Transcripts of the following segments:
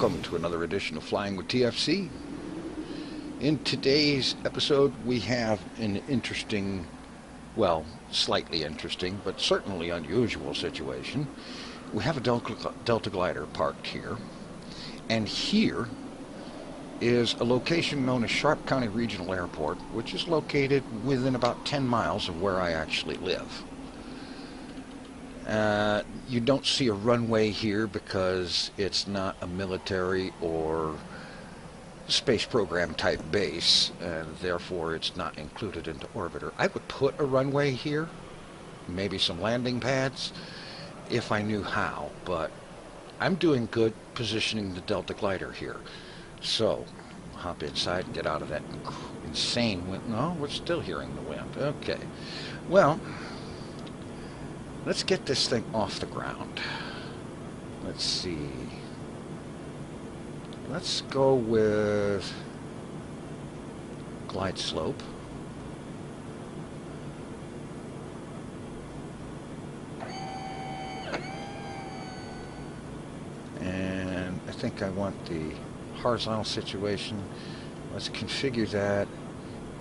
welcome to another edition of Flying with TFC. In today's episode, we have an interesting, well, slightly interesting, but certainly unusual situation. We have a Delta glider parked here, and here is a location known as Sharp County Regional Airport, which is located within about 10 miles of where I actually live. You don't see a runway here because it's not a military or space program type base, and therefore it's not included into orbiter. I would put a runway here, maybe some landing pads, if I knew how, but I'm doing good positioning the Delta glider here. So, hop inside and get out of that insane wind. No, we're still hearing the wind. Okay. Well, let's get this thing off the ground. Let's see. Let's go with glide slope. And I think I want the horizontal situation. Let's configure that.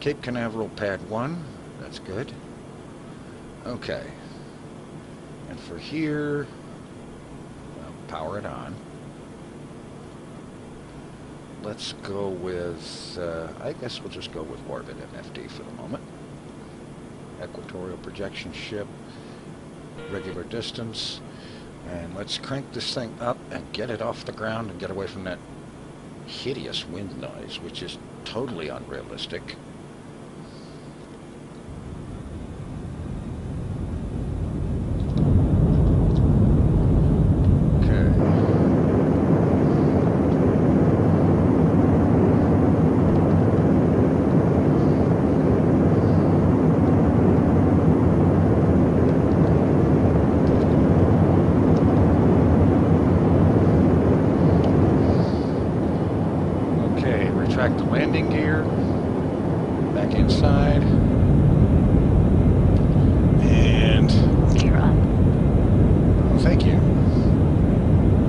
Cape Canaveral pad 1. That's good. Okay. And for here, well, power it on. Let's go with, I guess we'll just go with orbit MFD for the moment. Equatorial projection ship, regular distance. And let's crank this thing up and get it off the ground and get away from that hideous wind noise, which is totally unrealistic. Retract the landing gear, back inside, and gear up. Oh, thank you.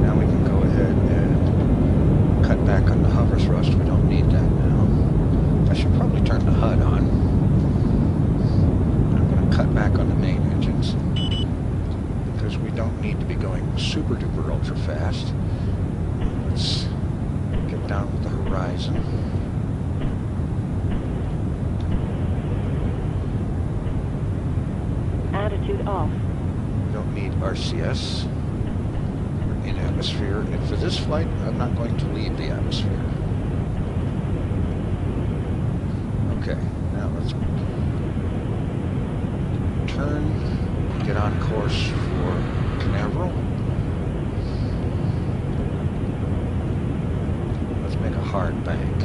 Now we can go ahead and cut back on the hover thrust. We don't need that now. I should probably turn the HUD on. I'm going to cut back on the main engines because we don't need to be going super duper ultra fast. Let's get down with the horizon. Attitude off. We don't need RCS. We're in atmosphere, and for this flight, I'm not going to leave the atmosphere. Okay, now let's turn, get on course for Canaveral. Make a hard bank.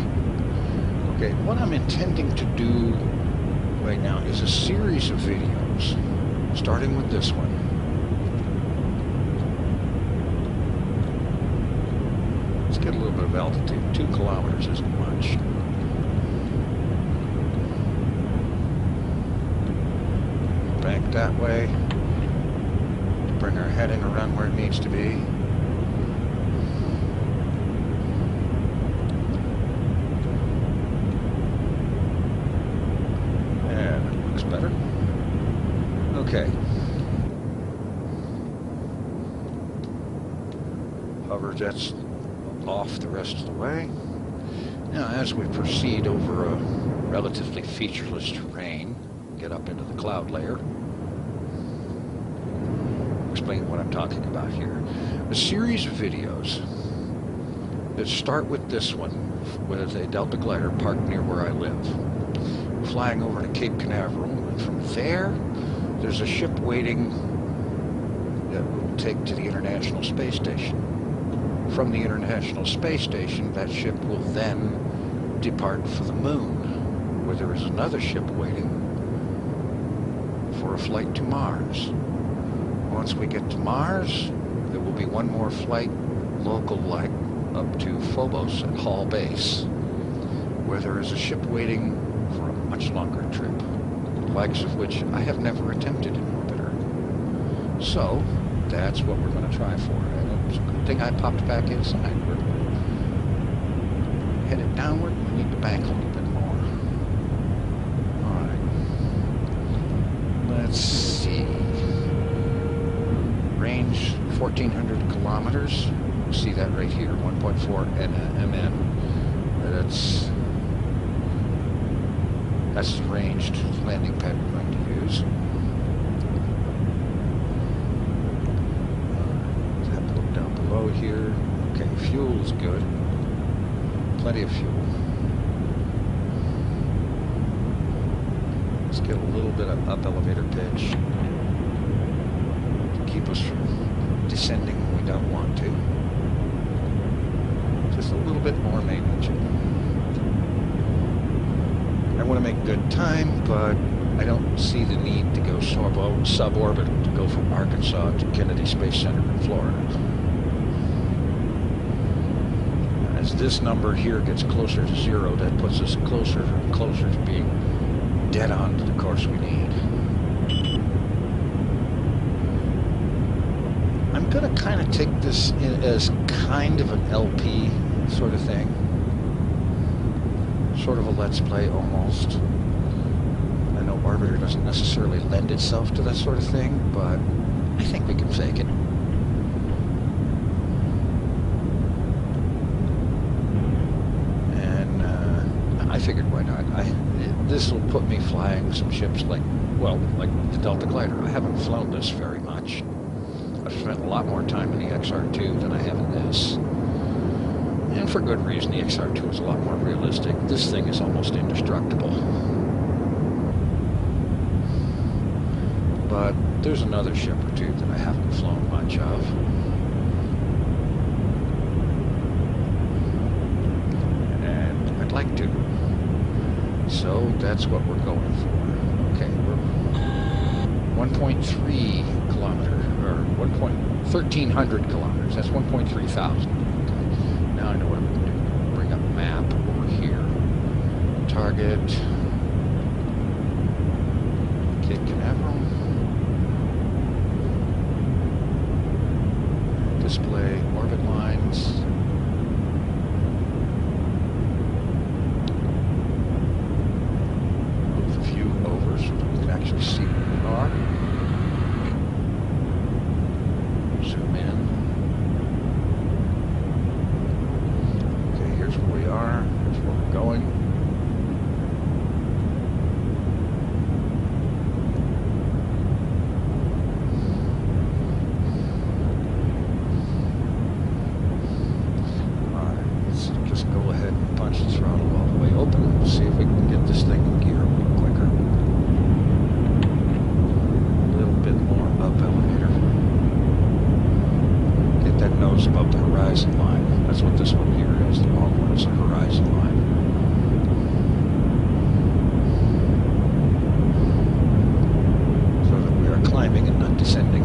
Okay, what I'm intending to do right now is a series of videos, starting with this one. Let's get a little bit of altitude. 2 kilometers isn't much. Bank that way. Bring our heading around where it needs to be. Better. Okay. Hover jets off the rest of the way. Now, as we proceed over a relatively featureless terrain, get up into the cloud layer. Explain what I'm talking about here. A series of videos that start with this one, with a Delta glider parked near where I live, flying over to Cape Canaveral. From there, there's a ship waiting that will take to the International Space Station. From the International Space Station, that ship will then depart for the moon, where there is another ship waiting for a flight to Mars. Once we get to Mars, there will be one more flight, local like, up to Phobos at Hall Base, where there is a ship waiting for a much longer trip, likes of which I have never attempted in orbiter. So, that's what we're going to try for. And it's a good thing I popped back inside. We're downward, we need to bank a little bit more. Alright. Let's see. Range 1,400 kilometers. See that right here, 1.4 MN. That's the ranged landing pad we're going to use. Let's have a look down below here. Okay, fuel is good. Plenty of fuel. Let's get a little bit of up elevator pitch to keep us from descending when we don't want to. Just a little bit more main engine. I want to make good time, but I don't see the need to go suborbital to go from Arkansas to Kennedy Space Center in Florida. As this number here gets closer to 0, that puts us closer and closer to being dead on to the course we need. I'm going to kind of take this as kind of an LP sort of thing. Sort of a let's play almost. I know Orbiter doesn't necessarily lend itself to that sort of thing, but I think we can fake it. And I figured why not. This will put me flying some ships like the Delta Glider. I haven't flown this very much. I've spent a lot more time in the XR2 than I have in this. And for good reason, the XR2 is a lot more realistic. This thing is almost indestructible. But there's another ship or two that I haven't flown much of. And I'd like to. So that's what we're going for. Okay, we're 1.3 kilometer, or 1,300 kilometers. That's 1.3 thousand. Now I know what I'm going to do. Bring up map over here. Target. Cape Canaveral. Display orbit lines. Move the view over so that we can actually see where we are. Zoom in. Here's where we are, here's where we're going. Alright, let's just go ahead and punch the throttle all the way open. See if we can get this thing in gear a little quicker. A little bit more up elevator. Get that nose above the horizon line. That's what this one here is. The long one is the horizon line. So that we are climbing and not descending.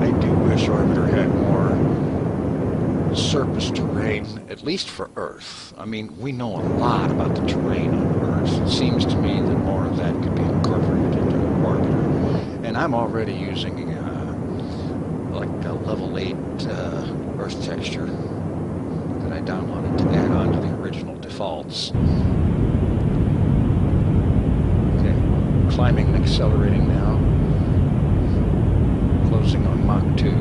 I do wish Orbiter had more surface terrain, at least for Earth. I mean, we know a lot about the terrain on Earth. It seems to me that more of that could be incorporated into Orbiter. And I'm already using like a level 8 Earth texture that I downloaded to add on to the original defaults. Okay, climbing and accelerating now. Closing on Mach 2.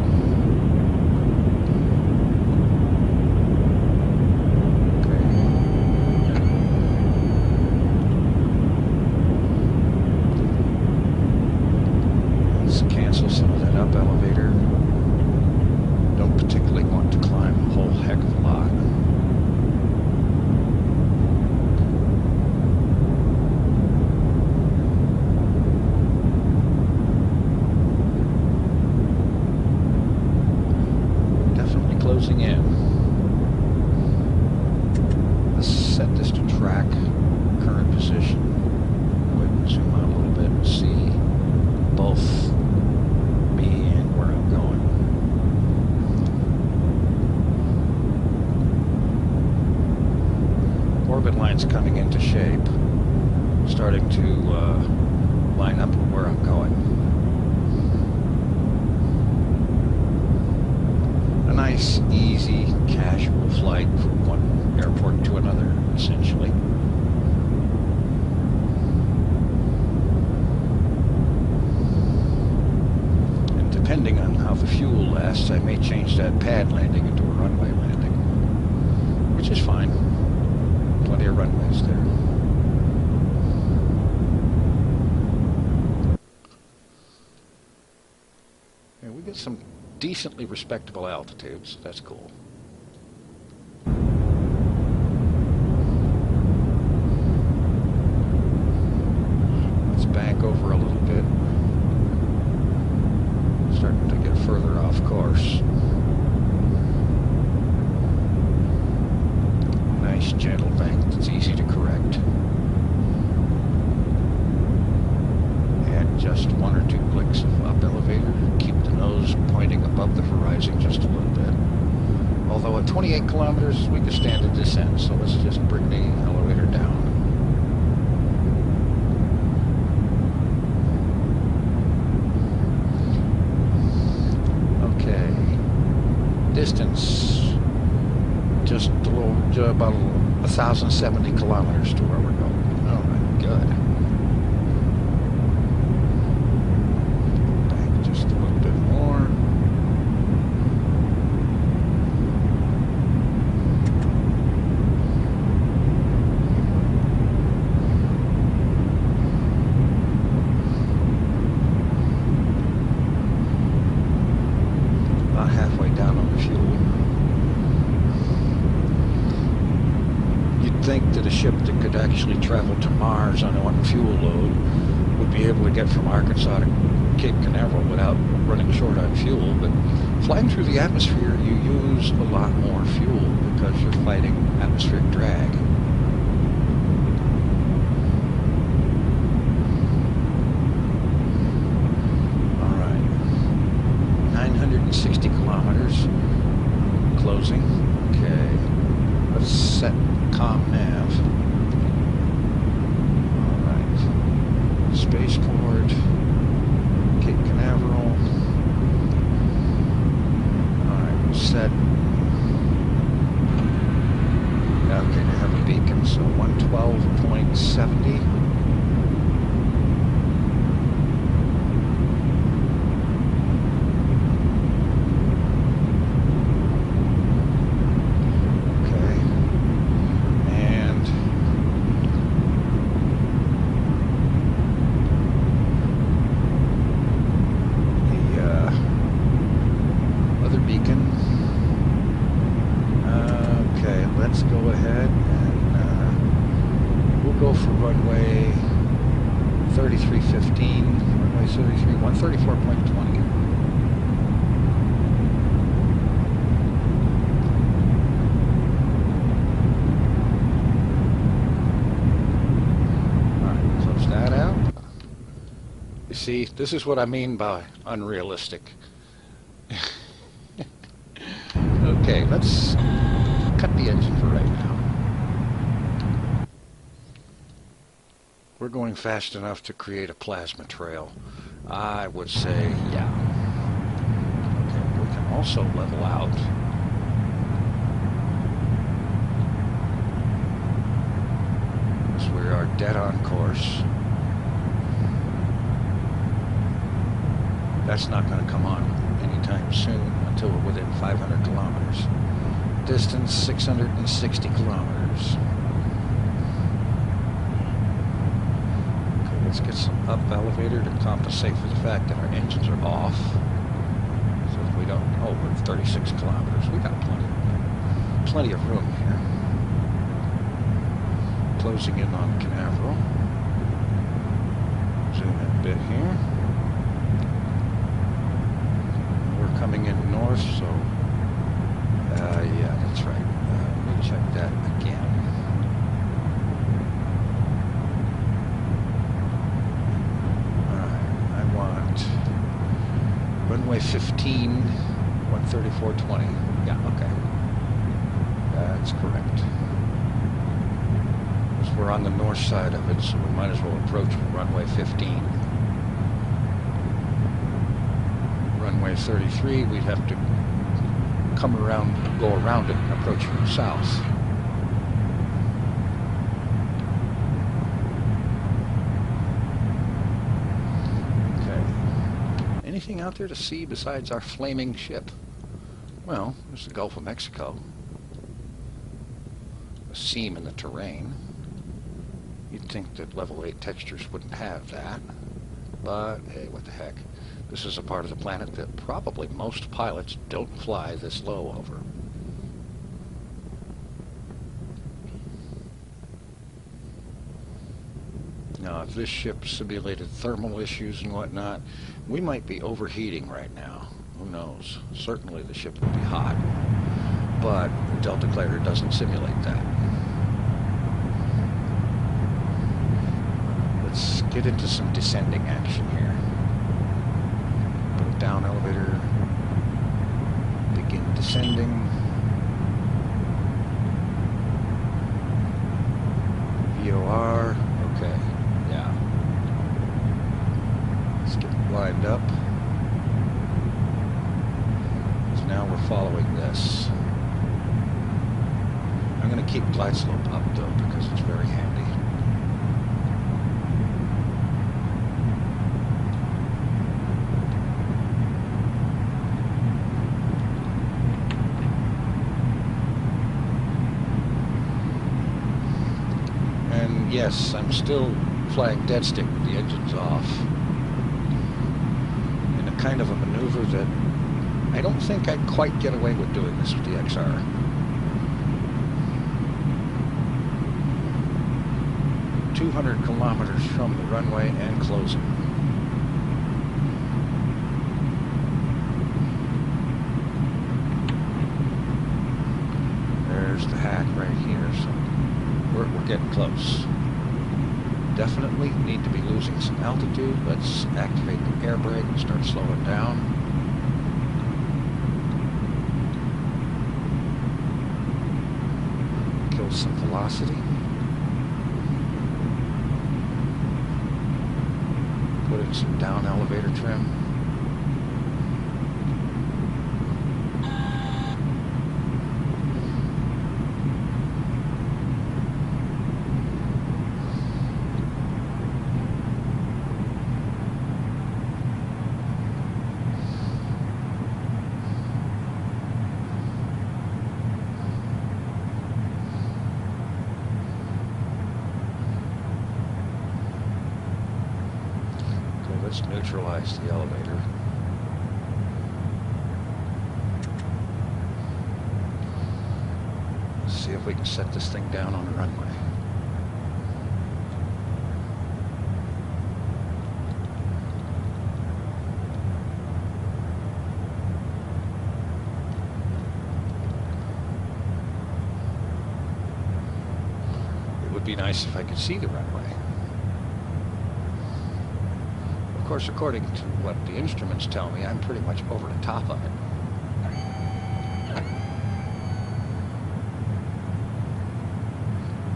Cancel some of that up elevator. Don't particularly want to climb a whole heck of a lot. Definitely closing in. Let's set this to track current position. Go ahead and zoom out a little bit and see both me and where I'm going. Orbit lines coming into shape, starting to line up with where I'm going. nice, easy, casual flight from one airport to another, essentially. And depending on how the fuel lasts, I may change that pad landing into a runway landing, which is fine. Plenty of runways there. And we get some decently respectable altitudes. That's cool. Let's bank over a little bit. Starting to get further off course. Nice gentle bank that's easy to correct. Add just one or two clicks of up elevator. Keep the nose pointing above the horizon just a little bit. Although at 28 kilometers we can stand a descent, so let's just bring the elevator down. Okay. Distance just a little, about 1,070 kilometers to where we're going. All right, good. Think that a ship that could actually travel to Mars on one fuel load would be able to get from Arkansas to Cape Canaveral without running short on fuel, but flying through the atmosphere you use a lot more fuel because you're fighting atmospheric drag. Alright, 960 kilometers, closing. Okay, let's set comm nav. Alright. Spaceport. Cape Canaveral. Alright, set. Okay, they have a beacon, so 112.70. Runway 3315, runway 33, 134.20. Alright, close that out. You see, this is what I mean by unrealistic. Okay, let's cut the engine for right now. We're going fast enough to create a plasma trail. I would say, yeah. Okay, we can also level out. Because we are dead on course. That's not going to come on anytime soon until we're within 500 kilometers. Distance 660 kilometers. Let's get some up elevator to compensate for the fact that our engines are off. So if we don't, oh, we're 36 kilometers. We got plenty of room here. Closing in on Canaveral. Zoom in a bit here. We're coming in north, so yeah, that's right. Let me check that again. Runway 15, 134.20. Yeah, okay. That's correct. Because we're on the north side of it, so we might as well approach runway 15. Runway 33, we'd have to come around, go around it and approach from the south. Okay. Anything out there to see besides our flaming ship? Well, there's the Gulf of Mexico. A seam in the terrain. You'd think that level 8 textures wouldn't have that. But, hey, what the heck. This is a part of the planet that probably most pilots don't fly this low over. Now, if this ship simulated thermal issues and whatnot, we might be overheating right now. Who knows? Certainly the ship would be hot. But the Delta Clader doesn't simulate that. Let's get into some descending action here. Put a down elevator. Begin descending. VOR. Okay. Yeah. Let's get lined up. So now we're following this. I'm going to keep glide slope up though because it's very handy. Yes, I'm still flying dead stick with the engines off in a kind of a maneuver that I don't think I'd quite get away with doing this with the XR. "200 kilometers from the runway and closing." There's the hack right here, so we're getting close. Definitely need to be losing some altitude. Let's activate the air brake and start slowing down. Kill some velocity. Put in some down elevator trim. Let's neutralize the elevator. Let's see if we can set this thing down on the runway. It would be nice if I could see the runway. Of course, according to what the instruments tell me, I'm pretty much over the top of it.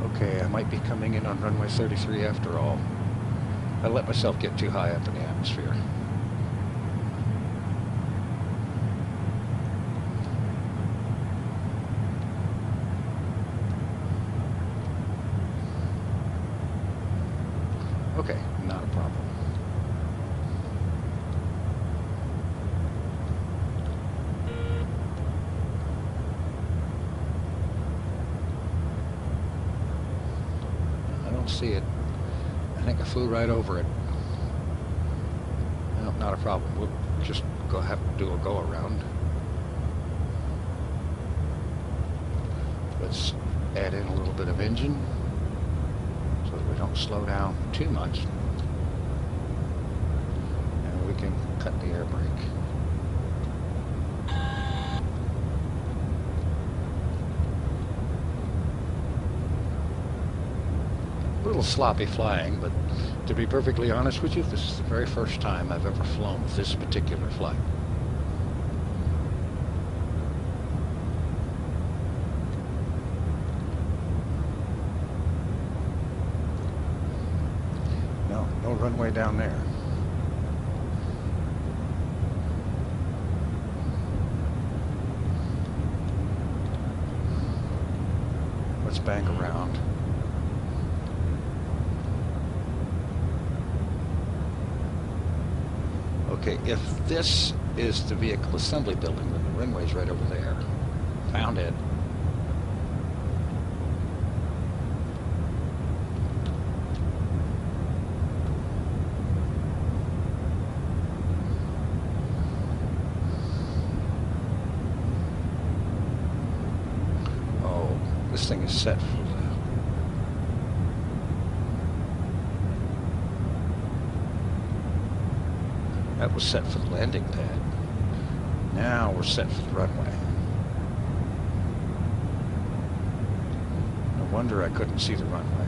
Okay, I might be coming in on runway 33 after all. I let myself get too high up in the atmosphere. Okay, not a problem. See it. I think I flew right over it. No, not a problem. We'll just have to do a go around. Let's add in a little bit of engine so that we don't slow down too much. And we can cut the air brake. A little sloppy flying, but to be perfectly honest with you, this is the very first time I've ever flown this particular flight. No runway down there. bank around. Okay, if this is the vehicle assembly building, then the runway's right over there. Found it. Oh, this thing is set for the... That was set for the landing pad. Now we're set for the runway. No wonder I couldn't see the runway.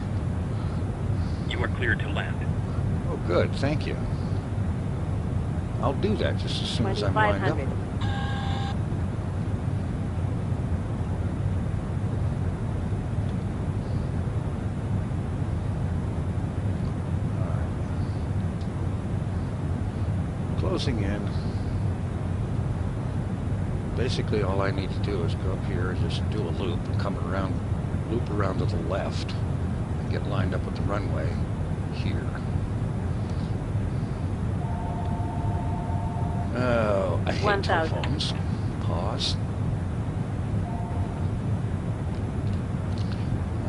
You are cleared to land. Oh, good. Thank you. I'll do that just as soon as I'm lined up. 2500. Closing in. Basically all I need to do is go up here and just do a loop and come around, loop around to the left and get lined up with the runway here. Oh, I hate 1000. telephones. Pause.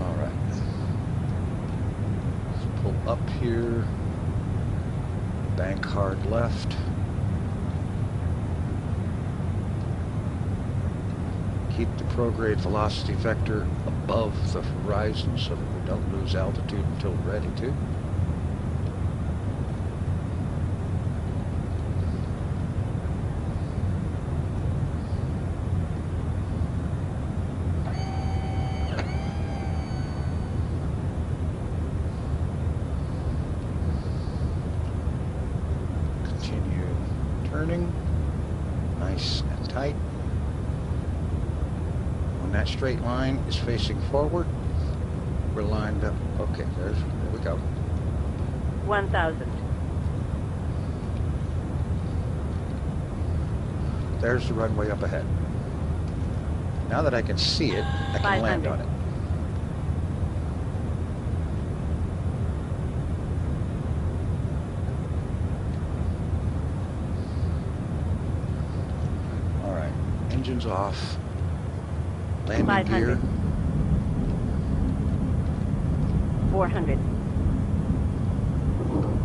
Alright. Let's pull up here. Bank hard left. Keep the prograde velocity vector above the horizon so that we don't lose altitude until we're ready to. Continue turning, nice and tight. When that straight line is facing forward, we're lined up. Okay, there we go. 1000. There's the runway up ahead. Now that I can see it, I can land 500. on it. All right, engines off. Landing 500. gear. 400.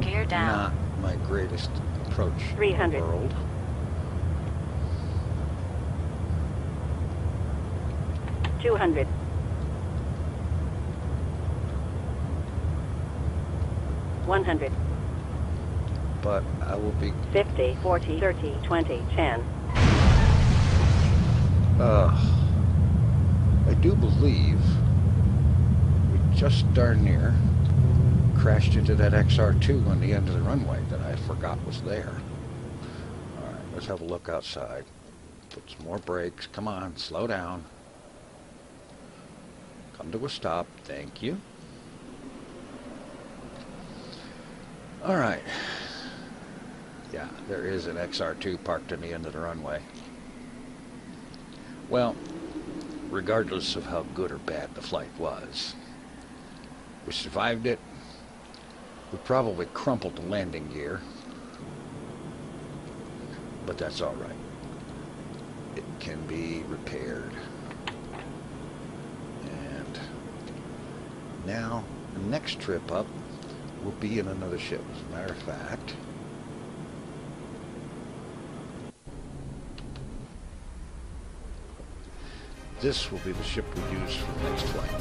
Gear down. Not my greatest approach 300. in the world. 200. 100. But I will be 50, 40, 30, 20, 10. I do believe we just darn near crashed into that XR2 on the end of the runway that I forgot was there. Alright, let's have a look outside. Put some more brakes. Come on, slow down. Come to a stop. Thank you. Alright. Yeah, there is an XR2 parked on the end of the runway. Well, regardless of how good or bad the flight was, we survived it. We probably crumpled the landing gear, but that's all right. It can be repaired. And now, the next trip up will be in another ship. As a matter of fact, this will be the ship we use for the next flight.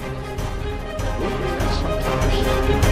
We'll do that sometime soon.